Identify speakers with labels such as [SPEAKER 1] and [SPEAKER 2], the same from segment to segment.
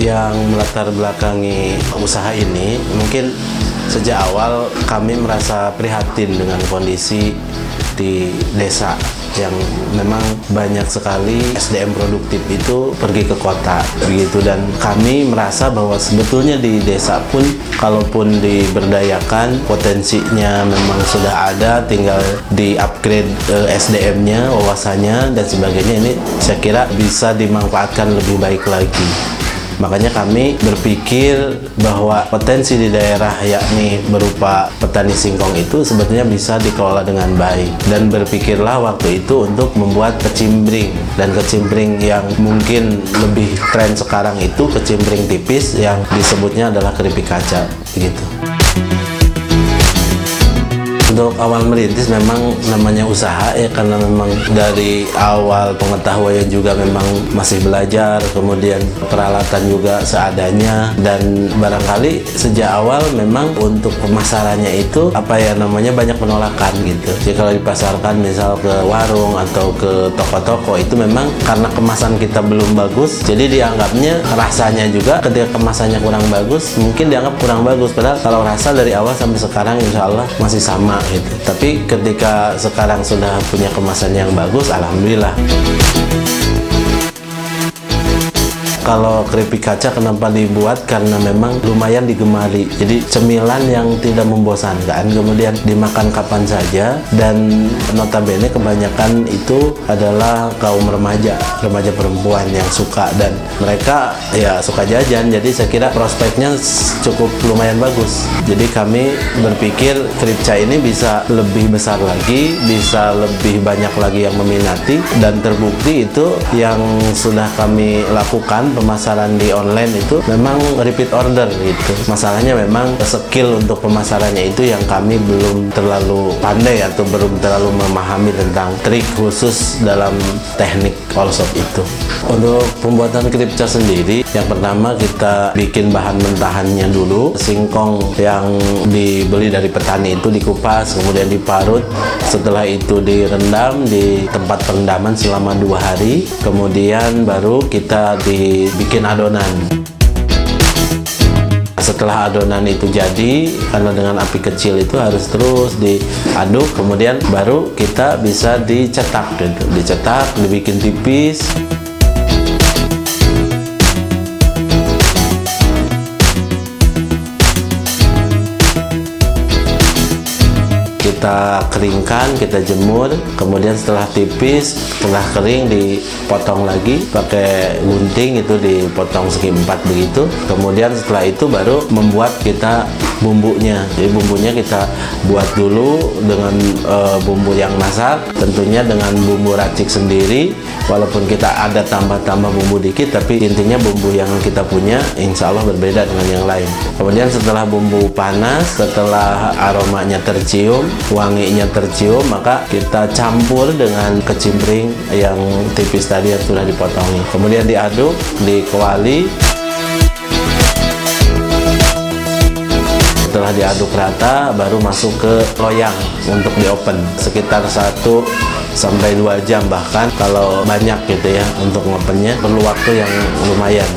[SPEAKER 1] Yang melatar belakangi usaha ini, mungkin sejak awal kami merasa prihatin dengan kondisi di desa yang memang banyak sekali SDM produktif itu pergi ke kota begitu, dan kami merasa bahwa sebetulnya di desa pun kalaupun diberdayakan potensinya memang sudah ada, tinggal di upgrade SDM-nya, wawasannya dan sebagainya, ini saya kira bisa dimanfaatkan lebih baik lagi. Makanya kami berpikir bahwa potensi di daerah yakni berupa petani singkong itu sebetulnya bisa dikelola dengan baik, dan berpikirlah waktu itu untuk membuat kecimbring, dan kecimbring yang mungkin lebih tren sekarang itu kecimbring tipis yang disebutnya adalah keripik kaca gitu. Untuk awal merintis memang namanya usaha ya, karena memang dari awal pengetahuannya juga memang masih belajar, kemudian peralatan juga seadanya, dan barangkali sejak awal memang untuk pemasarannya itu banyak penolakan gitu. Jadi kalau dipasarkan misal ke warung atau ke toko-toko itu memang karena kemasan kita belum bagus, jadi dianggapnya rasanya juga ketika kemasannya kurang bagus mungkin dianggap kurang bagus, padahal kalau rasa dari awal sampai sekarang insya Allah masih sama gitu. Tapi ketika sekarang sudah punya kemasan yang bagus, alhamdulillah. Kalau keripik kaca kenapa dibuat? Karena memang lumayan digemari. Jadi cemilan yang tidak membosankan, kemudian dimakan kapan saja, dan notabene kebanyakan itu adalah kaum remaja perempuan yang suka, dan mereka ya suka jajan. Jadi saya kira prospeknya cukup lumayan bagus. Jadi kami berpikir kripca ini bisa lebih besar lagi, bisa lebih banyak lagi yang meminati, dan terbukti itu yang sudah kami lakukan pemasaran di online itu memang repeat order gitu. Masalahnya memang skill untuk pemasarannya itu yang kami belum terlalu pandai atau belum terlalu memahami tentang trik khusus dalam teknik all shop itu. Untuk pembuatan kripca sendiri, yang pertama kita bikin bahan mentahannya dulu. Singkong yang dibeli dari petani itu dikupas, kemudian diparut. Setelah itu direndam di tempat perendaman selama 2 hari. Kemudian baru kita dibikin adonan. Setelah adonan itu jadi, karena dengan api kecil itu harus terus diaduk, kemudian baru kita bisa dicetak gitu. Dicetak, dibikin tipis. Kita keringkan, kita jemur, kemudian setelah tipis, setelah kering dipotong lagi pakai gunting, itu dipotong segi 4 begitu. Kemudian setelah itu baru membuat kita bumbunya. Jadi bumbunya kita buat dulu dengan bumbu yang masak, tentunya dengan bumbu racik sendiri. Walaupun kita ada tambah-tambah bumbu dikit, tapi intinya bumbu yang kita punya insya Allah berbeda dengan yang lain. Kemudian setelah bumbu panas, setelah aromanya tercium, wanginya tercium, maka kita campur dengan kecimbring yang tipis tadi yang sudah dipotongi. Kemudian diaduk, dikuali. Setelah diaduk rata, baru masuk ke loyang untuk di oven sekitar 1 sampai 2 jam, bahkan kalau banyak gitu ya untuk ngopennya perlu waktu yang lumayan.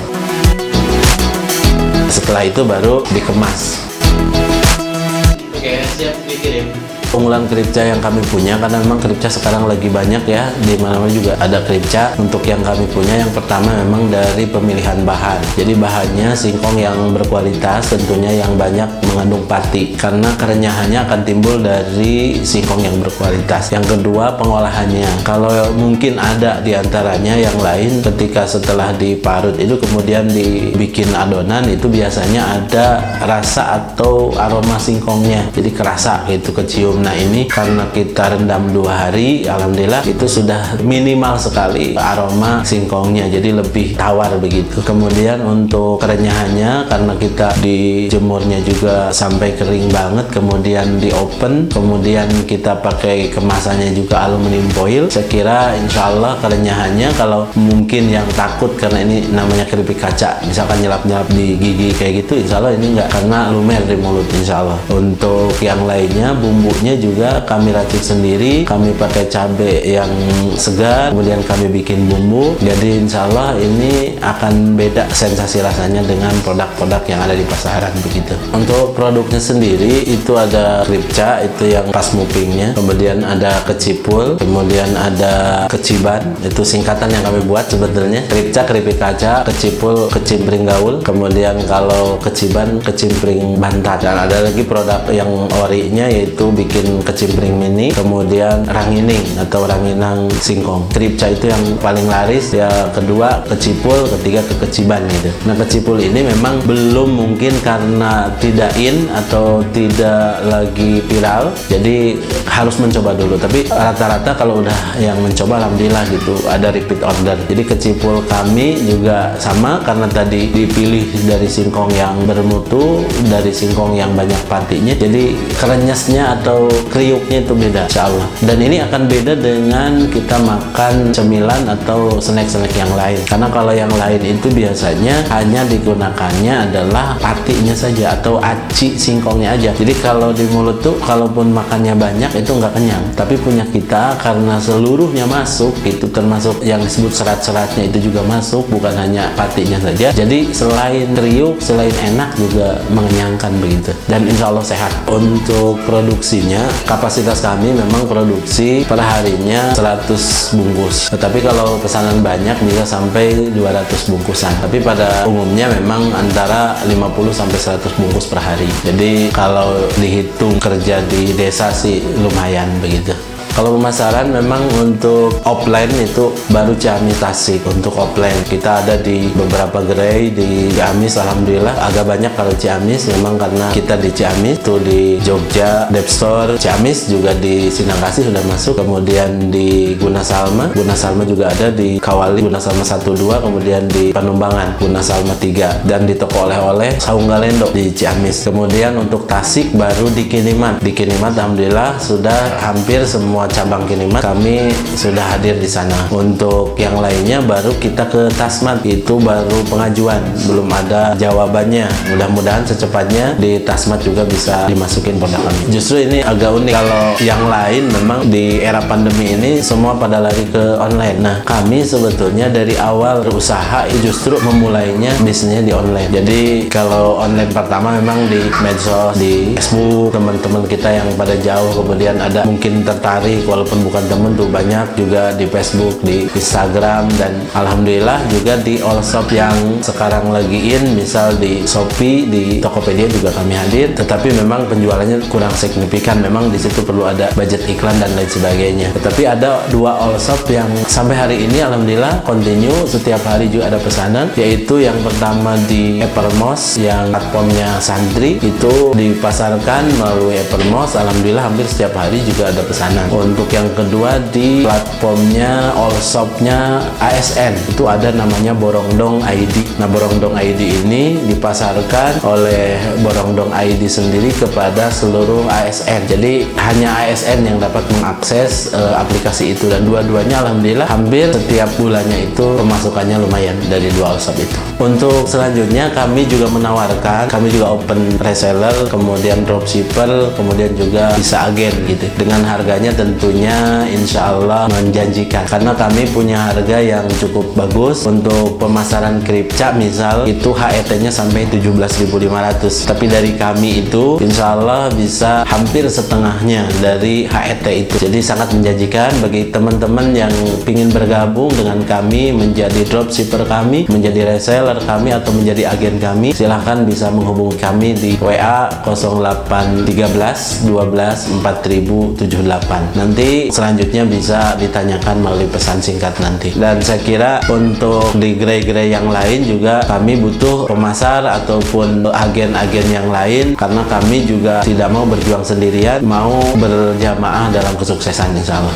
[SPEAKER 1] Setelah itu baru dikemas. Oke, siap dikirim. Unggulan kripca yang kami punya, karena memang kripca sekarang lagi banyak ya, di mana-mana juga ada kripca. Untuk yang kami punya, yang pertama memang dari pemilihan bahan. Jadi bahannya singkong yang berkualitas, tentunya yang banyak mengandung pati, karena kerenyahannya akan timbul dari singkong yang berkualitas. Yang kedua, pengolahannya. Kalau mungkin ada di antaranya yang lain, ketika setelah diparut itu kemudian dibikin adonan, itu biasanya ada rasa atau aroma singkongnya, jadi kerasa gitu, kecium. Nah ini karena kita rendam 2 hari, alhamdulillah itu sudah minimal sekali aroma singkongnya, jadi lebih tawar begitu. Kemudian untuk kerenyahannya, karena kita dijemurnya juga sampai kering banget, kemudian di open, kemudian kita pakai kemasannya juga aluminium foil. Saya kira insya Allah kerenyahannya, kalau mungkin yang takut karena ini namanya keripik kaca, misalkan nyelap-nyelap di gigi kayak gitu, insya Allah ini enggak, karena lumer di mulut insya Allah. Untuk yang lainnya, bumbunya bumbunya juga kami racik sendiri, kami pakai cabai yang segar, kemudian kami bikin bumbu. Jadi insya Allah ini akan beda sensasi rasanya dengan produk-produk yang ada di pasaran begitu. Untuk produknya sendiri itu ada kripca, itu yang pas mupingnya, kemudian ada kecipul, kemudian ada keciban, itu singkatan yang kami buat sebetulnya. Kripca keripik kaca, kecipul kecimpring gaul, kemudian kalau keciban kecimpring bantat, dan ada lagi produk yang orinya yaitu bikin kecimpring mini, kemudian rangining atau ranginang singkong. Kripca itu yang paling laris, ya kedua kecipul, ketiga keciban gitu. Nah kecipul ini memang belum mungkin karena tidak in atau tidak lagi viral, jadi harus mencoba dulu. Tapi rata-rata kalau udah yang mencoba alhamdulillah gitu, ada repeat order. Jadi kecipul kami juga sama, karena tadi dipilih dari singkong yang bermutu, dari singkong yang banyak patinya, jadi krenyesnya atau kriuknya itu beda insya Allah. Dan ini akan beda dengan kita makan cemilan atau snack-snack yang lain, karena kalau yang lain itu biasanya hanya digunakannya adalah patinya saja atau aci singkongnya aja. Jadi kalau di mulut tuh kalaupun makannya banyak itu nggak kenyang. Tapi punya kita karena seluruhnya masuk, itu termasuk yang disebut serat-seratnya itu juga masuk, bukan hanya patinya saja. Jadi selain kriuk, selain enak juga mengenyangkan begitu. Dan insya Allah sehat. Untuk produksinya, kapasitas kami memang produksi per harinya 100 bungkus. Tetapi kalau pesanan banyak bisa sampai 200 bungkusan. Tapi pada umumnya memang antara 50 sampai 100 bungkus per hari. Jadi kalau dihitung kerja di desa sih lumayan begitu. Kalau pemasaran memang untuk offline itu baru Ciamis Tasik. Untuk offline kita ada di beberapa gerai di Ciamis, alhamdulillah agak banyak. Kalau Ciamis memang karena kita di Ciamis, itu di Jogja, Depstore Ciamis, juga di Sinangkasih sudah masuk, kemudian di Guna Salma juga ada, di Kawali Guna Salma 1-2, kemudian di Panumbangan Guna Salma 3, dan di toko oleh-oleh Saunggalendo di Ciamis. Kemudian untuk Tasik baru di Kinimat. Di Kinimat alhamdulillah sudah hampir semua cabang Kinimat kami sudah hadir di sana. Untuk yang lainnya baru kita ke Tasmat, itu baru pengajuan, belum ada jawabannya. Mudah-mudahan secepatnya di Tasmat juga bisa dimasukin produk kami. Justru ini agak unik, kalau yang lain memang di era pandemi ini semua pada lari ke online. Nah kami sebetulnya dari awal berusaha justru memulainya bisnisnya di online. Jadi kalau online pertama memang di medsos, di Facebook, teman-teman kita yang pada jauh kemudian ada mungkin tertarik, walaupun bukan temen tuh banyak juga di Facebook, di Instagram, dan alhamdulillah juga di all shop yang sekarang lagi in, misal di Shopee, di Tokopedia juga kami hadir. Tetapi memang penjualannya kurang signifikan, memang di situ perlu ada budget iklan dan lain sebagainya. Tetapi ada 2 all shop yang sampai hari ini alhamdulillah continue, setiap hari juga ada pesanan, yaitu yang pertama di Evermost yang platformnya Santri, itu dipasarkan melalui Evermost, alhamdulillah hampir setiap hari juga ada pesanan. Untuk yang kedua di platformnya all shopnya ASN, itu ada namanya Borongdong ID. Nah Borongdong ID ini dipasarkan oleh Borongdong ID sendiri kepada seluruh ASN. Jadi hanya ASN yang dapat mengakses aplikasi itu, dan dua-duanya alhamdulillah hampir setiap bulannya itu pemasukannya lumayan dari 2 all shop itu. Untuk selanjutnya kami juga menawarkan, kami juga open reseller, kemudian dropshipper, kemudian juga bisa agen gitu, dengan harganya tentunya insya Allah menjanjikan, karena kami punya harga yang cukup bagus. Untuk pemasaran kripca misal itu HET-nya sampai 17.500, tapi dari kami itu insya Allah bisa hampir setengahnya dari HET itu. Jadi sangat menjanjikan bagi teman-teman yang ingin bergabung dengan kami, menjadi dropshipper kami, menjadi reseller kami, atau menjadi agen kami. Silahkan bisa menghubungi kami di WA 0813 12 4078. Nanti selanjutnya bisa ditanyakan melalui pesan singkat nanti. Dan saya kira untuk di gerai-gerai yang lain juga kami butuh pemasar ataupun agen-agen yang lain, karena kami juga tidak mau berjuang sendirian, mau berjamaah dalam kesuksesan insya Allah.